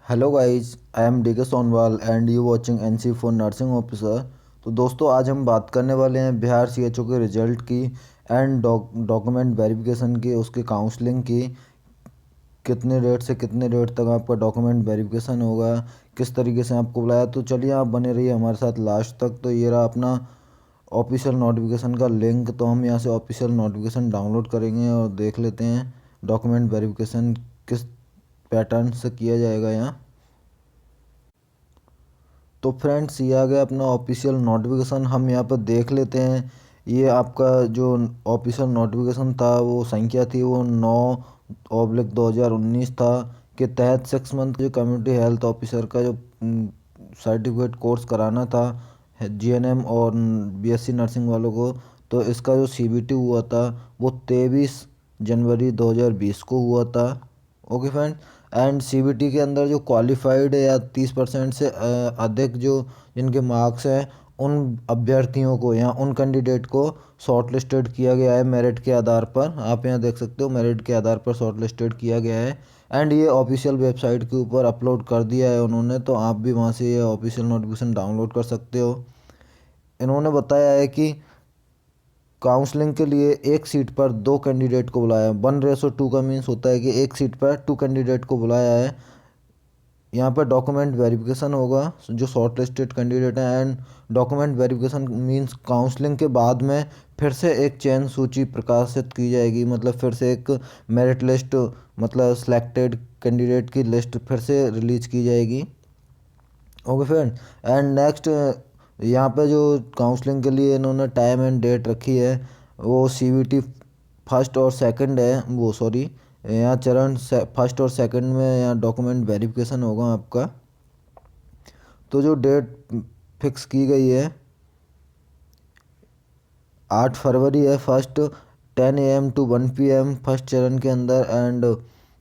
Hello guys, I am D K Sonwal and you watching NC for nursing officer. तो दोस्तों, आज हम बात करने वाले हैं बिहार सीएचओ के रिजल्ट की एंड डॉक्यूमेंट वेरिफिकेशन की, उसकी काउंसलिंग की। कितने डेट से कितने डेट तक आपका डॉक्यूमेंट वेरिफिकेशन होगा, किस तरीके से आपको बुलाया। तो चलिए, आप बने रहिए हमारे साथ लास्ट तक। तो ये रहा अपना ऑफिशियल नोटिफिकेशन का लिंक। तो हम यहाँ से ऑफिशियल नोटिफिकेशन डाउनलोड करेंगे और देख लेते हैं डॉक्यूमेंट वेरिफिकेशन किस पैटर्न से किया जाएगा यहाँ। तो फ्रेंड्स, ये आ गया अपना ऑफिशियल नोटिफिकेशन। हम यहाँ पर देख लेते हैं। ये आपका जो ऑफिशियल नोटिफिकेशन था, वो संख्या थी वो 9/2019 था। के तहत 6 मंथ जो कम्युनिटी हेल्थ ऑफिसर का जो सर्टिफिकेट कोर्स कराना था जीएनएम और बीएससी नर्सिंग वालों को, तो इसका जो सीबीटी हुआ था वो 23 जनवरी 2020 को हुआ था। Okay friend. एंड सीबीटी के अंदर जो क्वालिफाइड है या 30% से अधिक जो जिनके मार्क्स हैं, उन अभ्यर्थियों को या उन कैंडिडेट को शॉर्ट लिस्टेड किया गया है मेरिट के आधार पर। आप यहाँ देख सकते हो, मेरिट के आधार पर शॉर्ट लिस्टेड किया गया है। एंड ये ऑफिशियल वेबसाइट के ऊपर अपलोड कर दिया है उन्होंने, तो आप भी वहाँ से ये ऑफिशियल नोटिफिकेशन डाउनलोड कर सकते हो। इन्होंने बताया है कि काउंसलिंग के लिए एक सीट पर 2 कैंडिडेट को बुलाया है। 1:2 का मीन्स होता है कि एक सीट पर 2 कैंडिडेट को बुलाया है। यहाँ पर डॉक्यूमेंट वेरिफिकेशन होगा जो शॉर्ट लिस्टेड कैंडिडेट हैं। And document verification means counselling के बाद में फिर से एक चयन सूची प्रकाशित की जाएगी, मतलब फिर से एक मेरिट लिस्ट, मतलब सिलेक्टेड कैंडिडेट की लिस्ट फिर से रिलीज की जाएगी। Okay friend. एंड नेक्स्ट, यहाँ पे जो काउंसलिंग के लिए इन्होंने टाइम एंड डेट रखी है, वो सीवीटी फर्स्ट और सेकंड है। वो सॉरी, यहाँ चरण फर्स्ट और सेकंड में यहाँ डॉक्यूमेंट वेरिफिकेशन होगा आपका। तो जो डेट फिक्स की गई है 8 फरवरी है। First 10 AM to 1 PM first चरण के अंदर, एंड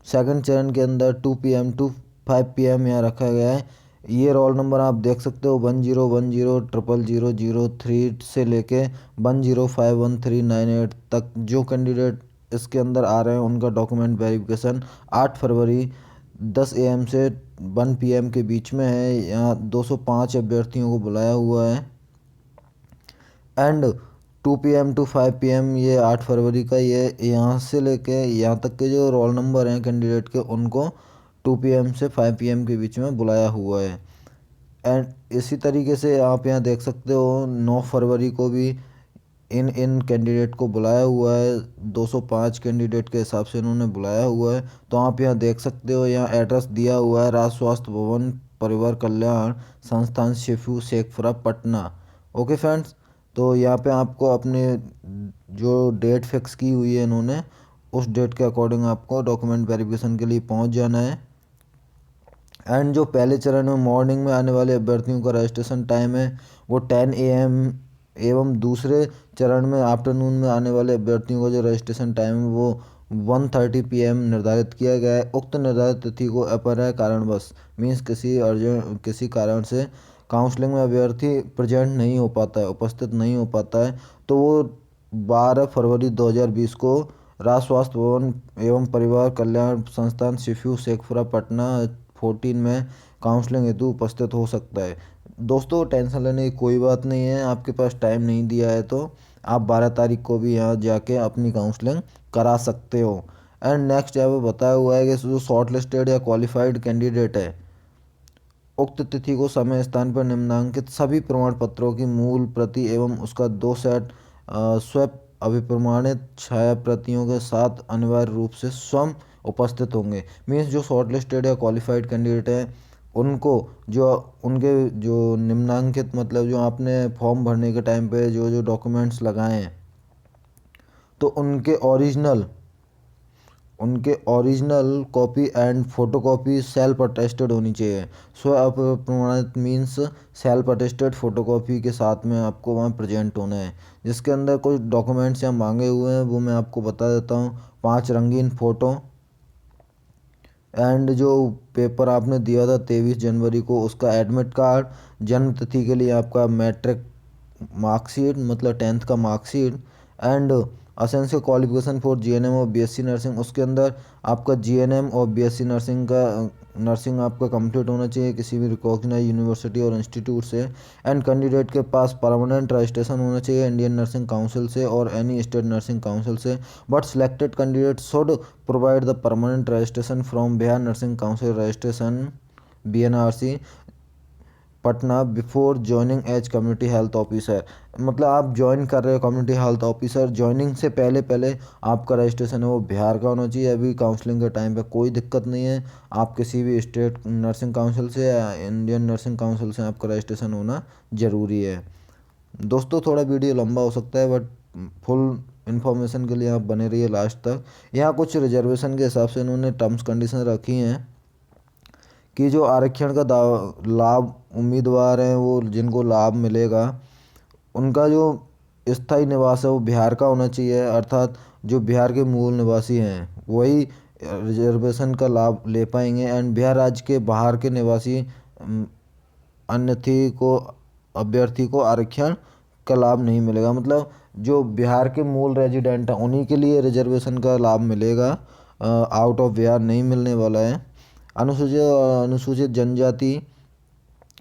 सेकंड चरण के अंदर 2 PM to 5 PM यहाँ रखा गया है। ये रोल नंबर आप देख सकते हो 1010000003 से लेके 10513988 तक। जो कैंडिडेट इसके अंदर आ रहे हैं उनका डॉक्यूमेंट वेरिफिकेशन 8 फरवरी 10 AM से 1 PM के बीच में है। यहाँ 205 अभ्यर्थियों को बुलाया हुआ है। एंड 2 PM to 5 PM ये 8 फरवरी का, ये यहाँ से लेके यहाँ तक के जो रोल नंबर हैं कैंडिडेट के, उनको 2 PM से 5 PM के बीच में बुलाया हुआ है। एंड इसी तरीके से आप यहाँ देख सकते हो 9 फरवरी को भी इन इन कैंडिडेट को बुलाया हुआ है। 205 कैंडिडेट के हिसाब से इन्होंने बुलाया हुआ है। तो आप यहाँ देख सकते हो, यहाँ एड्रेस दिया हुआ है राज्य स्वास्थ्य भवन परिवार कल्याण संस्थान Shifu Sheikhpura Patna. Okay friends. तो यहाँ पे आपको अपने जो डेट फिक्स की हुई है इन्होंने, उस डेट के अकॉर्डिंग आपको डॉक्यूमेंट वेरिफिकेशन के लिए पहुँच जाना है। एंड जो पहले चरण में मॉर्निंग में आने वाले अभ्यर्थियों का रजिस्ट्रेशन टाइम है वो 10 AM एवं दूसरे चरण में आफ्टरनून में आने वाले अभ्यर्थियों का जो रजिस्ट्रेशन टाइम है वो 1:30 PM निर्धारित किया गया है। उक्त निर्धारित तिथि को अपरिहार्य कारणवश मीन्स किसी कारण से काउंसलिंग में अभ्यर्थी प्रेजेंट नहीं हो पाता है, उपस्थित नहीं हो पाता है, तो वो 12 फरवरी 2020 को राज्य स्वास्थ्य भवन एवं परिवार कल्याण संस्थान शिफू शेखपुरा पटना 14 में काउंसलिंग हेतु उपस्थित हो सकता है। दोस्तों, टेंशन लेने की कोई बात नहीं है। आपके पास टाइम नहीं दिया है तो आप 12 तारीख को भी यहाँ जाके अपनी काउंसलिंग करा सकते हो। एंड नेक्स्ट यहाँ पे बताया हुआ है कि जो शॉर्ट लिस्टेड या क्वालिफाइड कैंडिडेट है, उक्त तिथि को समय स्थान पर निम्नांकित सभी प्रमाण पत्रों की मूल प्रति एवं उसका 2 सेट स्व अभिप्रमाणित छाया प्रतियों के साथ अनिवार्य रूप से स्वयं उपस्थित होंगे। मीन्स जो शॉर्ट लिस्टेड या क्वालिफाइड कैंडिडेट हैं, उनको जो उनके जो निम्नांकित, मतलब जो आपने फॉर्म भरने के टाइम पे जो जो डॉक्यूमेंट्स लगाए हैं, तो उनके original copy and photo copy self attested होनी चाहिए। स्व प्रमाणित means self attested photo copy के साथ में आपको वहाँ प्रेजेंट होना है। जिसके अंदर कुछ डॉक्यूमेंट्स यहाँ मांगे हुए हैं वो मैं आपको बता देता हूँ। 5 रंगीन फ़ोटो, एंड जो पेपर आपने दिया था 23 जनवरी को, उसका एडमिट कार्ड। जन्म तिथि के लिए आपका मैट्रिक मार्कशीट, मतलब 10th का marksheet. And essential qualification for GNM और बीएससी नर्सिंग, उसके अंदर आपका जीएनएम और बीएससी नर्सिंग आपका कंप्लीट होना चाहिए किसी भी रिकॉग्नाइज यूनिवर्सिटी और इंस्टीट्यूट से। एंड कैंडिडेट के पास परमानेंट रजिस्ट्रेशन होना चाहिए इंडियन नर्सिंग काउंसिल से और एनी स्टेट नर्सिंग काउंसिल से, but selected candidate should provide the permanent registration from Bihar nursing council registration BNRC Patna before joining as community health officer. मतलब आप join कर रहे हो कम्युनिटी हेल्थ ऑफिसर, ज्वाइनिंग से पहले पहले आपका रजिस्ट्रेशन है वो बिहार का होना चाहिए। अभी काउंसलिंग के टाइम पे कोई दिक्कत नहीं है, आप किसी भी स्टेट नर्सिंग काउंसिल से या इंडियन नर्सिंग काउंसिल से आपका रजिस्ट्रेशन होना ज़रूरी है। दोस्तों थोड़ा वीडियो लंबा हो सकता है, बट फुल इन्फॉर्मेशन के लिए आप बने रहिए लास्ट तक। यहाँ कुछ रिजर्वेशन के हिसाब से इन्होंने टर्म्स कंडीशन रखी हैं कि जो आरक्षण का लाभ उम्मीदवार हैं वो जिनको लाभ मिलेगा, उनका जो स्थायी निवास है वो बिहार का होना चाहिए, अर्थात जो बिहार के मूल निवासी हैं वही रिजर्वेशन का लाभ ले पाएंगे। एंड बिहार राज्य के बाहर के निवासी अन्यथी को अभ्यर्थी को आरक्षण का लाभ नहीं मिलेगा। मतलब जो बिहार के मूल रेजिडेंट हैं उन्हीं के लिए रिजर्वेशन का लाभ मिलेगा, आउट ऑफ बिहार नहीं मिलने वाला है। अनुसूचित जनजाति,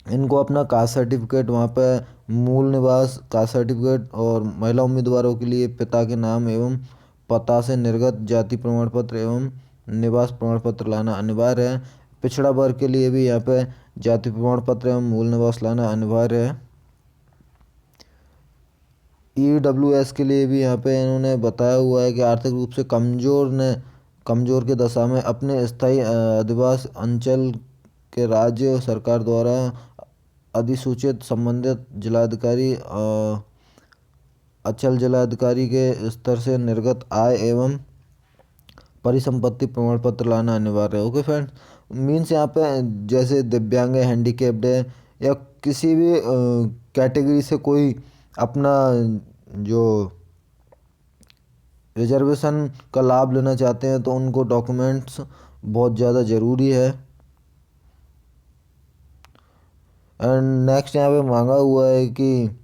इनको अपना कास्ट सर्टिफिकेट वहाँ पे मूल निवास कास्ट सर्टिफिकेट, और महिला उम्मीदवारों के लिए पिता के नाम एवं पता से निर्गत जाति प्रमाण पत्र एवं निवास प्रमाण पत्र लाना अनिवार्य है। पिछड़ा वर्ग के लिए भी यहाँ पे जाति प्रमाण पत्र एवं मूल निवास लाना अनिवार्य है। EWS के लिए भी यहाँ पे इन्होंने बताया हुआ है कि आर्थिक रूप से कमजोर के दशा में अपने स्थायी अधिवास अंचल के राज्य सरकार द्वारा अधिसूचित संबंधित जिलाधिकारी अचल जिलाधिकारी के स्तर से निर्गत आय एवं परिसंपत्ति प्रमाण पत्र लाना अनिवार्य है। ओके फ्रेंड्स, मीन्स यहाँ पे जैसे दिव्यांग है, हैंडीकेप्ड है या किसी भी कैटेगरी से कोई अपना जो रिजर्वेशन का लाभ लेना चाहते हैं तो उनको डॉक्यूमेंट्स बहुत ज़्यादा ज़रूरी है। एंड नेक्स्ट यहाँ पे मांगा हुआ है कि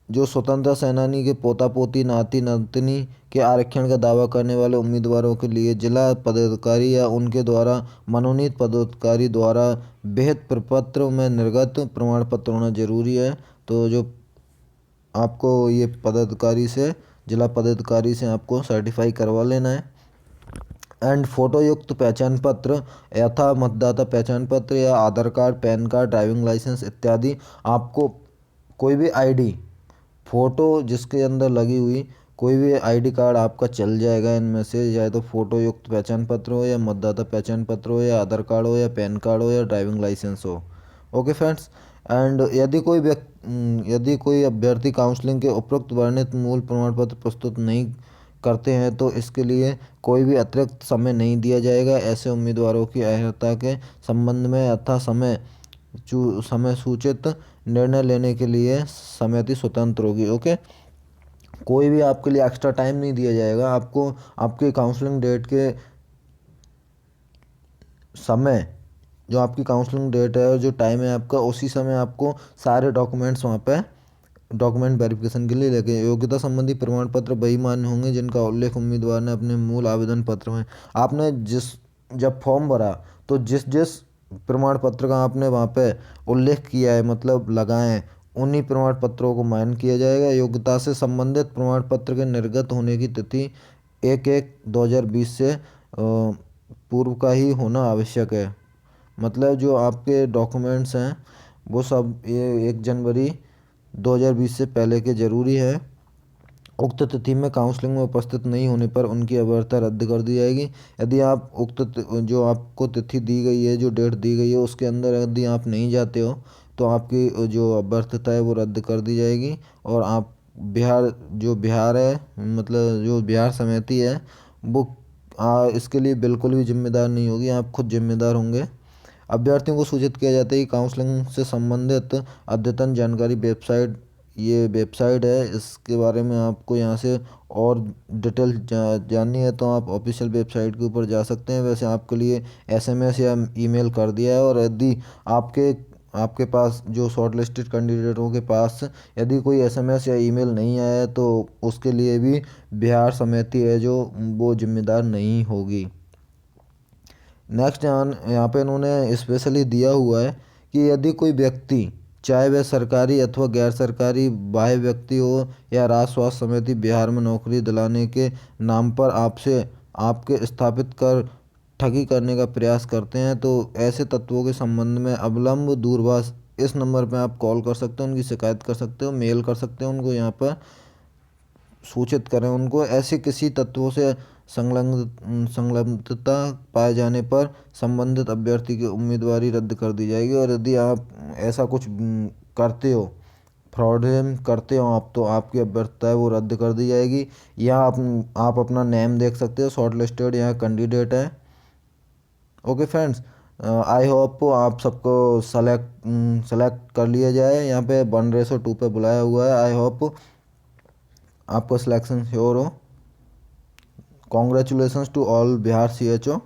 जो स्वतंत्रता सेनानी के पोता पोती नाती नातनी के आरक्षण का दावा करने वाले उम्मीदवारों के लिए जिला पदाधिकारी या उनके द्वारा मनोनीत पदाधिकारी द्वारा विहित प्रपत्र में निर्गत प्रमाण पत्र होना जरूरी है। तो जो आपको ये पदाधिकारी से जिला पदाधिकारी से आपको सर्टिफाई करवा लेना है। एंड फोटो युक्त पहचान पत्र यथा मतदाता पहचान पत्र या Aadhaar card, PAN card, driving licence इत्यादि, आपको कोई भी आईडी फ़ोटो जिसके अंदर लगी हुई कोई भी आईडी कार्ड आपका चल जाएगा इनमें से, चाहे तो फ़ोटो युक्त पहचान पत्र हो या मतदाता पहचान पत्र हो या आधार कार्ड हो या पैन कार्ड हो या ड्राइविंग लाइसेंस हो। ओके फ्रेंड्स, एंड यदि कोई अभ्यर्थी काउंसलिंग के उपरोक्त वर्णित मूल प्रमाण पत्र प्रस्तुत नहीं करते हैं तो इसके लिए कोई भी अतिरिक्त समय नहीं दिया जाएगा। ऐसे उम्मीदवारों की अर्हता के संबंध में यथा समय सूचित निर्णय लेने के लिए समिति स्वतंत्र होगी। ओके, कोई भी आपके लिए एक्स्ट्रा टाइम नहीं दिया जाएगा। आपको आपके काउंसलिंग डेट के समय, जो आपकी काउंसलिंग डेट है और जो टाइम है आपका, उसी समय आपको सारे डॉक्यूमेंट्स वहाँ पे डॉक्यूमेंट वेरिफिकेशन के लिए लेके योग्यता संबंधी प्रमाण पत्र वही मान्य होंगे जिनका उल्लेख उम्मीदवार ने अपने मूल आवेदन पत्र में, आपने जब फॉर्म भरा तो जिस जिस प्रमाण पत्र का आपने वहाँ पे उल्लेख किया है, मतलब लगाए, उन्हीं प्रमाण पत्रों को मान्य किया जाएगा। योग्यता से संबंधित प्रमाण पत्र के निर्गत होने की तिथि 1/1/2020 से पूर्व का ही होना आवश्यक है। मतलब जो आपके डॉक्यूमेंट्स हैं वो सब ये 1 जनवरी 2020 से पहले के ज़रूरी है। उक्त तिथि में काउंसलिंग में उपस्थित नहीं होने पर उनकी अभ्यर्थता रद्द कर दी जाएगी। यदि आप जो आपको तिथि दी गई है, जो डेट दी गई है, उसके अंदर यदि आप नहीं जाते हो तो आपकी जो अभ्यर्थता है वो रद्द कर दी जाएगी। और आप बिहार है, मतलब जो बिहार समिति है वो इसके लिए बिल्कुल भी जिम्मेदार नहीं होगी, आप खुद जिम्मेदार होंगे। अभ्यर्थियों को सूचित किया जाता है कि काउंसलिंग से संबंधित अद्यतन जानकारी ये वेबसाइट है, इसके बारे में आपको यहाँ से और डिटेल जाननी है तो आप ऑफिशियल वेबसाइट के ऊपर जा सकते हैं। वैसे आपके लिए SMS या ईमेल कर दिया है, और यदि आपके आपके पास जो शॉर्ट लिस्टेड कैंडिडेटों के पास यदि कोई एसएमएस या ईमेल नहीं आया है तो उसके लिए भी बिहार समिति है जो वो जिम्मेदार नहीं होगी। नेक्स्ट यहाँ पे इन्होंने स्पेशली दिया हुआ है कि यदि कोई व्यक्ति, चाहे वह सरकारी अथवा गैर सरकारी बाह्य व्यक्ति हो या राज्य स्वास्थ्य समिति बिहार में नौकरी दिलाने के नाम पर आपसे आपके स्थापित कर ठगी करने का प्रयास करते हैं तो ऐसे तत्वों के संबंध में अविलंब दूरभाष इस नंबर पे आप कॉल कर सकते हो, उनकी शिकायत कर सकते हो, मेल कर सकते हो, उनको यहाँ पर सूचित करें। उनको ऐसे किसी तत्वों से संलग्नता पाए जाने पर संबंधित अभ्यर्थी की उम्मीदवारी रद्द कर दी जाएगी। और यदि आप ऐसा कुछ करते हो, फ्रॉड करते हो आप, तो आपकी अभ्यर्थता है वो रद्द कर दी जाएगी। यहाँ आप अपना नेम देख सकते हो, शॉर्ट लिस्टेड यहाँ कैंडिडेट है। ओके फ्रेंड्स, आई होप आप सबको सेलेक्ट कर लिया जाए। यहाँ पे 1:2 पे बुलाया हुआ है। आई होप आपका सिलेक्शन श्योर हो। Congratulations to all Bihar CHO।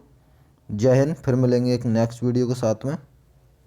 जय हिंद। फिर मिलेंगे एक नेक्स्ट वीडियो के साथ में।